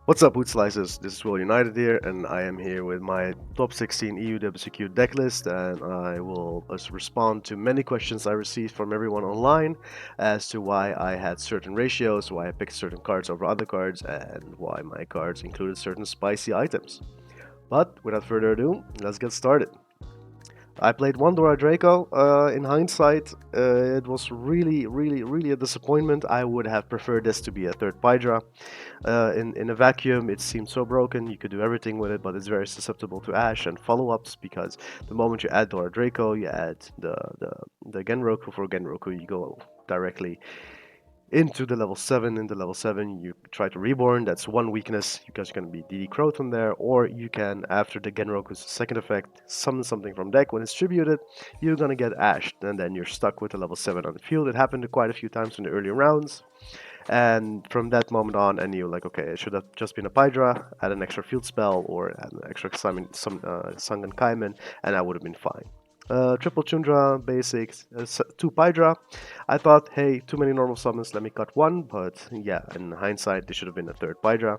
What's up, Boot Slices? This is Wailunited here, and I am here with my top 16 EUWCQ decklist, and I will respond to many questions I received from everyone online as to why I had certain ratios, why I picked certain cards over other cards, and why my cards included certain spicy items. But without further ado, let's get started. I played one Dora Draco. In hindsight, it was really a disappointment. I would have preferred this to be a third Pydra. In a vacuum, it seemed so broken. You could do everything with it, but it's very susceptible to Ash and follow-ups because the moment you add Dora Draco, you add the Genroku for Genroku. You go directly into the level 7. In the level 7, you try to reborn. That's one weakness because you're going to be DD Croton there. Or you can, after the Genroku's second effect, summon something from deck. When it's tributed, you're going to get Ashed, and then you're stuck with the level 7 on the field. It happened quite a few times in the early rounds. And from that moment on, I knew, like, okay, it should have just been a Pydra, add an extra field spell, or add an extra Sangan Kaimen, and I would have been fine. Triple Tundra, basics, 2 Pydra. I thought, hey, too many normal summons, let me cut one, but yeah, in hindsight, this should have been a third Pydra.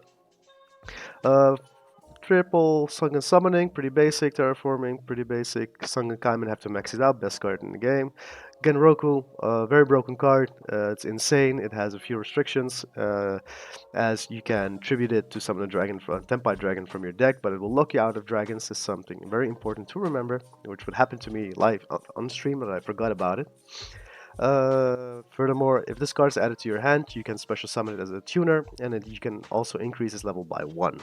Triple Sangan Summoning, pretty basic. Terraforming, pretty basic. Sangan Kaimen, have to max it out, best card in the game. Genroku, very broken card. It's insane. It has a few restrictions, as you can tribute it to summon a dragon from Tenpai Dragon from your deck, but it will lock you out of dragons. Is something very important to remember, which would happen to me live on stream, but I forgot about it. Furthermore, if this card is added to your hand, you can special summon it as a tuner, and you can also increase its level by 1.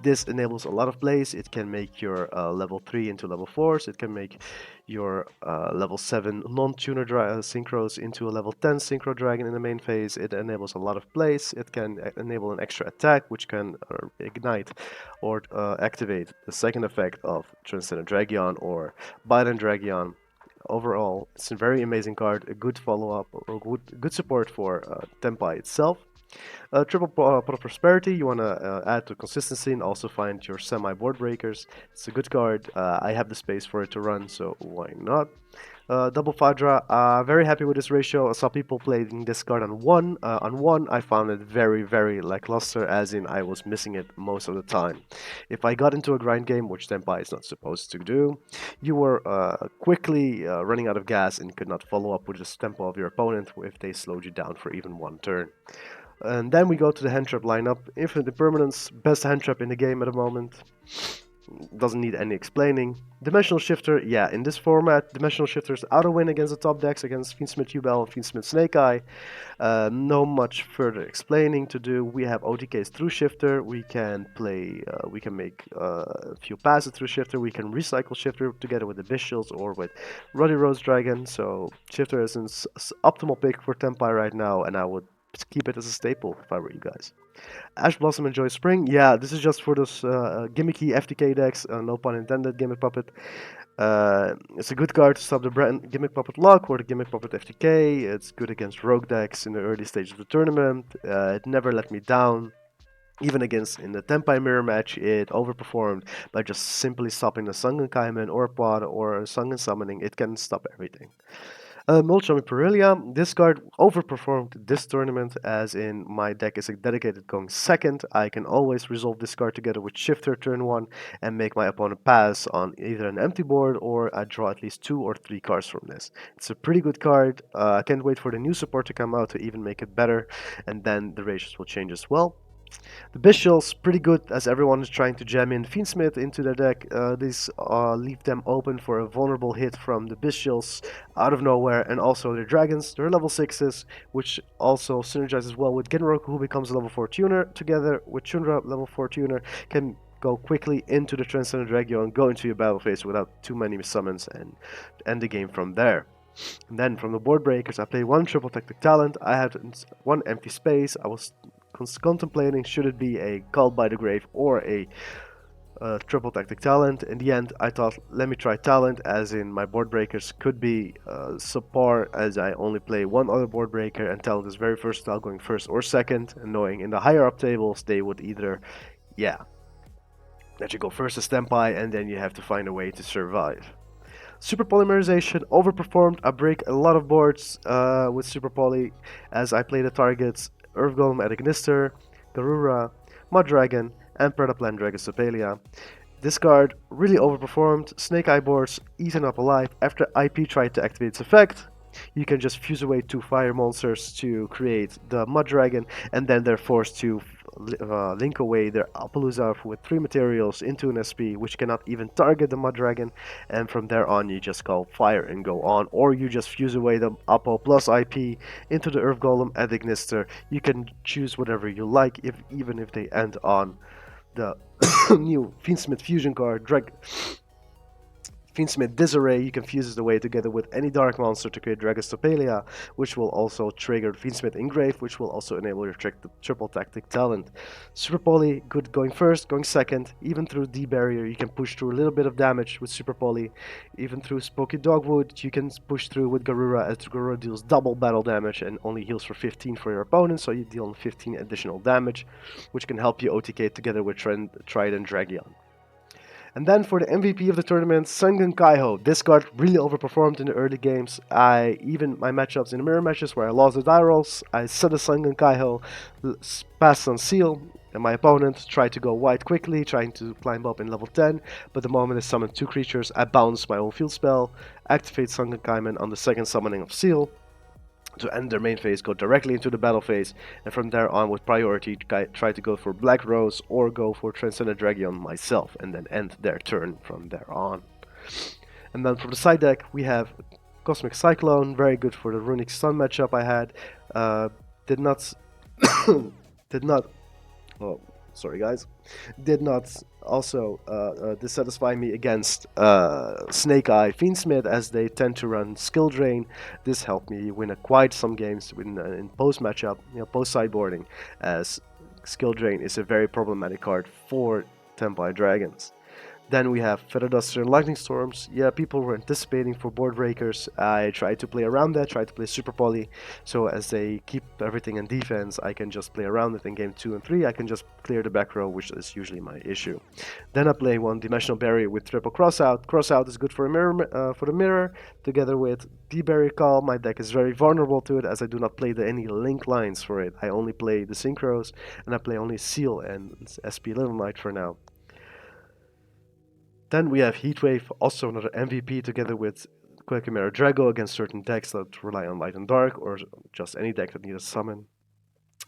This enables a lot of plays. It can make your level 3 into level 4s. It can make your level 7 non-tuner synchros into a level 10 synchro dragon in the main phase. It enables a lot of plays. It can enable an extra attack, which can ignite or activate the second effect of Transcendent Dragon or Biden Dragon. Overall, it's a very amazing card, a good follow-up, or good support for Tenpai itself. Triple Pot of Prosperity, you want to add to consistency and also find your semi-board breakers. It's a good card. I have the space for it to run, so why not? Double Fadra, very happy with this ratio. I saw people playing this card on one. I found it very lackluster, as in I was missing it most of the time. If I got into a grind game, which Tenpai is not supposed to do, you were quickly running out of gas and could not follow up with the tempo of your opponent if they slowed you down for even one turn. And then we go to the hand trap lineup. Infinite Impermanence, best hand trap in the game at the moment. Doesn't need any explaining. Dimensional Shifter, yeah, in this format, Dimensional Shifter's auto win against the top decks, against Fiendsmith Yubel and Fiendsmith Snake Eye. No much further explaining to do. We have OTKs through Shifter. We can play, we can make a few passes through Shifter. We can recycle Shifter together with the Bishils or with Ruddy Rose Dragon. So Shifter is an optimal pick for Tenpai right now, and I would keep it as a staple if I were you guys. Ash Blossom Enjoy Spring, yeah, this is just for those gimmicky FTK decks, no pun intended, Gimmick Puppet. It's a good card to stop the Gimmick Puppet lock or the Gimmick Puppet FTK. It's good against rogue decks in the early stage of the tournament. It never let me down. Even against in the Tenpai mirror match, it overperformed by just simply stopping the Sangan Kaimen or Pod or Sangan Summoning. It can stop everything. Molchami Perilia, this card overperformed this tournament, as in my deck is dedicated going second. I can always resolve this card together with Shifter turn 1 and make my opponent pass on either an empty board or I draw at least 2 or 3 cards from this. It's a pretty good card. I can't wait for the new support to come out to even make it better, and then the ratios will change as well. The Bishils, pretty good as everyone is trying to jam in Fiendsmith into their deck. These leave them open for a vulnerable hit from the Bishils out of nowhere, and also their dragons. They're level 6s, which also synergizes well with Genroku, who becomes a level 4 tuner. Together with Chundra, level 4 tuner, can go quickly into the Transcendent Dragon and go into your battle phase without too many summons and end the game from there. And then from the board breakers, I played one triple tactic talent. I had one empty space. I was contemplating should it be a Called by the Grave or a triple tactic talent. In the end, I thought, let me try talent, as in my board breakers could be subpar, as I only play one other board breaker, and talent is very versatile, going first or second, and knowing in the higher up tables they would either, yeah, let you go first as Tenpai, and then you have to find a way to survive. Super Polymerization overperformed. I break a lot of boards with Super Poly, as I play the targets Earth Golem at Ignister, Garura, Mud Dragon, and Predaplan Dragostopelia. This card really overperformed, Snake Eye boards eaten up alive. After IP tried to activate its effect, you can just fuse away 2 fire monsters to create the Mud Dragon, and then they're forced to link away their Appaloosa with 3 materials into an SP, which cannot even target the Mud Dragon, and from there on you just call fire and go on, or you just fuse away the Appo plus IP into the Earth Golem at Ignister. You can choose whatever you like, even if they end on the new Fiendsmith fusion card, Fiendsmith Disarray. You can fuse it away together with any dark monster to create Dragostopelia, which will also trigger Fiendsmith Engrave, which will also enable your triple tactic talent. Super Poly, good going first, going second. Even through D barrier, you can push through a little bit of damage with Super Poly. Even through Spooky Dogwood, you can push through with Garura, as Garura deals double battle damage and only heals for 15 for your opponent, so you deal 15 additional damage, which can help you OTK together with Trident Dragion. And then for the MVP of the tournament, Sungun Kaiho. This card really overperformed in the early games. Even my matchups in the mirror matches where I lost the die rolls, I set a Sungun Kaiho, passed on Seal, and my opponent tried to go white quickly, trying to climb up in level 10, but the moment I summoned 2 creatures, I bounce my own field spell, activate Sungun Kaiman on the second summoning of Seal, to end their main phase, go directly into the battle phase, and from there on with priority try to go for Black Rose or go for Transcendent Dragon myself, and then end their turn from there on. And then from the side deck we have Cosmic Cyclone, very good for the Runic Sun matchup I had. Did not also dissatisfy me against Snake Eye Fiendsmith, as they tend to run Skill Drain. This helped me win quite some games in post matchup, post sideboarding, as Skill Drain is a very problematic card for Tenpai Dragons. Then we have Feather Duster and Lightning Storms. Yeah, people were anticipating for board breakers. I tried to play around that, tried to play Super Poly. So as they keep everything in defense, I can just play around it in game 2 and 3. I can just clear the back row, which is usually my issue. Then I play 1 Dimensional Barrier with triple Crossout. Crossout is good for the mirror. Together with D-Barrier Call, my deck is very vulnerable to it, as I do not play any link lines for it. I only play the Synchros, and I play only Seal and SP Little Knight for now. Then we have Heatwave, also another MVP, together with Quakemare Drago against certain decks that rely on Light and Dark, or just any deck that needs a summon.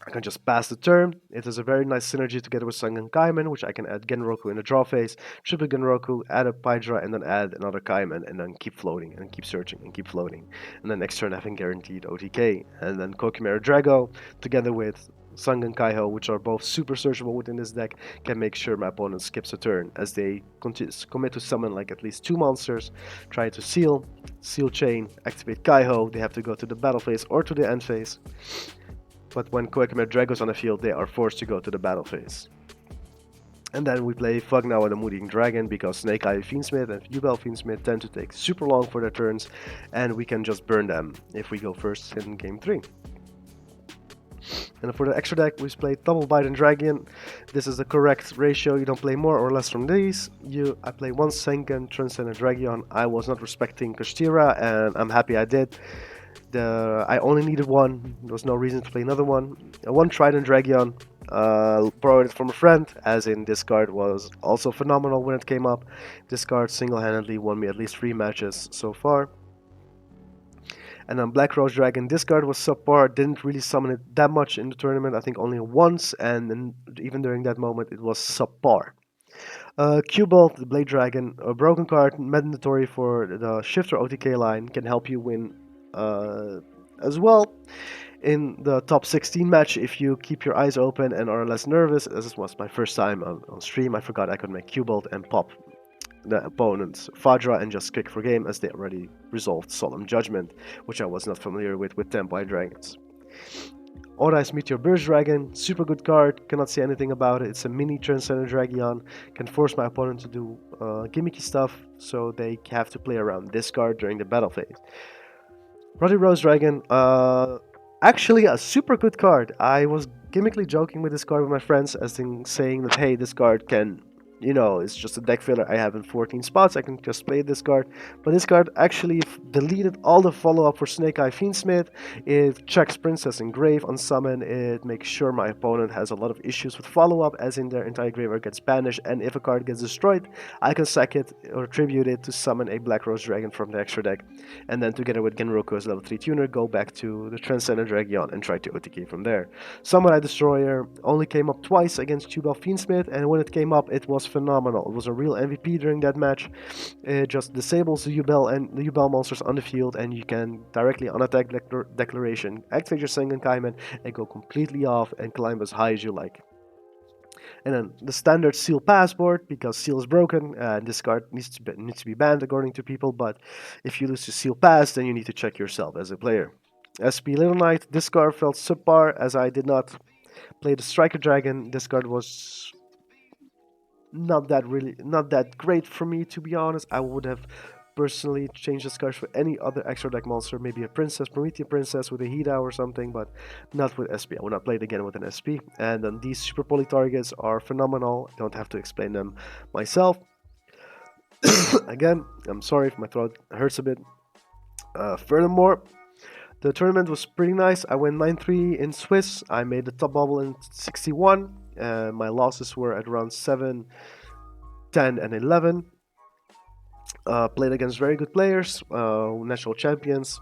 I can just pass the turn. It is a very nice synergy together with Sungun Kaiman, which I can add Genroku in the draw phase, triple Genroku, add a Pydra, and then add another Kaiman, and then keep floating, and keep searching, and keep floating. And then next turn having guaranteed OTK. And then Quakemare Drago, together with Sungun Kaiho, which are both super searchable within this deck, can make sure my opponent skips a turn, as they commit to summon like at least 2 monsters, try to seal chain, activate Kaiho, they have to go to the battle phase or to the end phase. But when Quakemare Drago's on the field, they are forced to go to the battle phase. And then we play Fugnow and the Moody Dragon, because Snake Eye Fiendsmith and Yubel Fiendsmith tend to take super long for their turns, and we can just burn them if we go first in game 3. And for the extra deck, we play Double Bite and Dragon. This is the correct ratio. You don't play more or less from these. I play 1 Senken Transcendent Dragon. I was not respecting Kashtira, and I'm happy I did. I only needed 1. There was no reason to play another one. 1 Trident Dragon. Borrowed it from a friend, as in this card was also phenomenal when it came up. This card single-handedly won me at least 3 matches so far. And then Black Rose Dragon, this card was subpar, didn't really summon it that much in the tournament, I think only once, and even during that moment it was subpar. Q-Bolt, the Blade Dragon, a broken card, mandatory for the Shifter OTK line, can help you win as well in the top 16 match if you keep your eyes open and are less nervous. This was my first time on stream. I forgot I could make Q-Bolt and pop the opponent's Fadra and just kick for game, as they already resolved Solemn Judgment, which I was not familiar with Tenpai Dragons. Orais Meteor Burst Dragon, super good card, cannot say anything about it. It's a mini Transcendent Dragon, can force my opponent to do gimmicky stuff, so they have to play around this card during the battle phase. Ruddy Rose Dragon, actually a super good card. I was gimmickly joking with this card with my friends, as in saying that, hey, this card can you know, it's just a deck filler I have in 14 spots. I can just play this card. But this card actually deleted all the follow-up for Snake Eye Fiendsmith. It checks Princess and Grave on summon. It makes sure my opponent has a lot of issues with follow-up, as in their entire graveyard gets banished, and if a card gets destroyed, I can sack it or tribute it to summon a Black Rose Dragon from the extra deck, and then together with Genroku's level 3 tuner, go back to the Transcendent Dragon and try to OTK from there. Samurai Destroyer only came up twice against Tubal Fiendsmith, and when it came up, it was phenomenal. It was a real MVP during that match. It just disables the Ubel and the Ubel monsters on the field, and you can directly on attack declaration activate your Sengen Kaiman and go completely off and climb as high as you like. And then the standard Seal Passport, because Seal is broken, this card needs to be banned according to people, but if you lose to Seal Pass, then you need to check yourself as a player. SP Little Knight, this card felt subpar as I did not play the Striker Dragon. This card was not that great for me, to be honest. I would have personally changed this card for any other extra deck monster, maybe a Princess, Promethean Princess with a Hida or something, but not with SP. I would not play it again with an SP. And then these Super Poly targets are phenomenal. I don't have to explain them myself. Again, I'm sorry if my throat hurts a bit. Furthermore, the tournament was pretty nice. I went 9-3 in Swiss. I made the top bubble in 61. My losses were at around 7, 10, and 11. Played against very good players, national champions.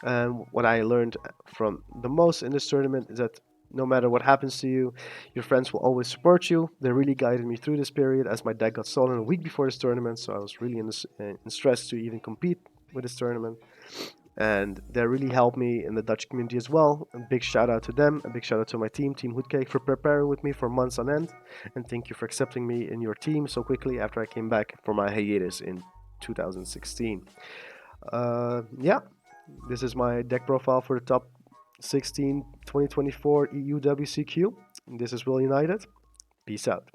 And what I learned from the most in this tournament is that no matter what happens to you, your friends will always support you. They really guided me through this period, as my deck got stolen a week before this tournament, so I was really in stress to even compete with this tournament. And they really helped me in the Dutch community as well. A big shout out to them, a big shout out to my team, Team Hoodcake, for preparing with me for months on end. And thank you for accepting me in your team so quickly after I came back for my hiatus in 2016. Yeah, this is my deck profile for the top 16 2024 EUWCQ. This is Wailunited. Peace out.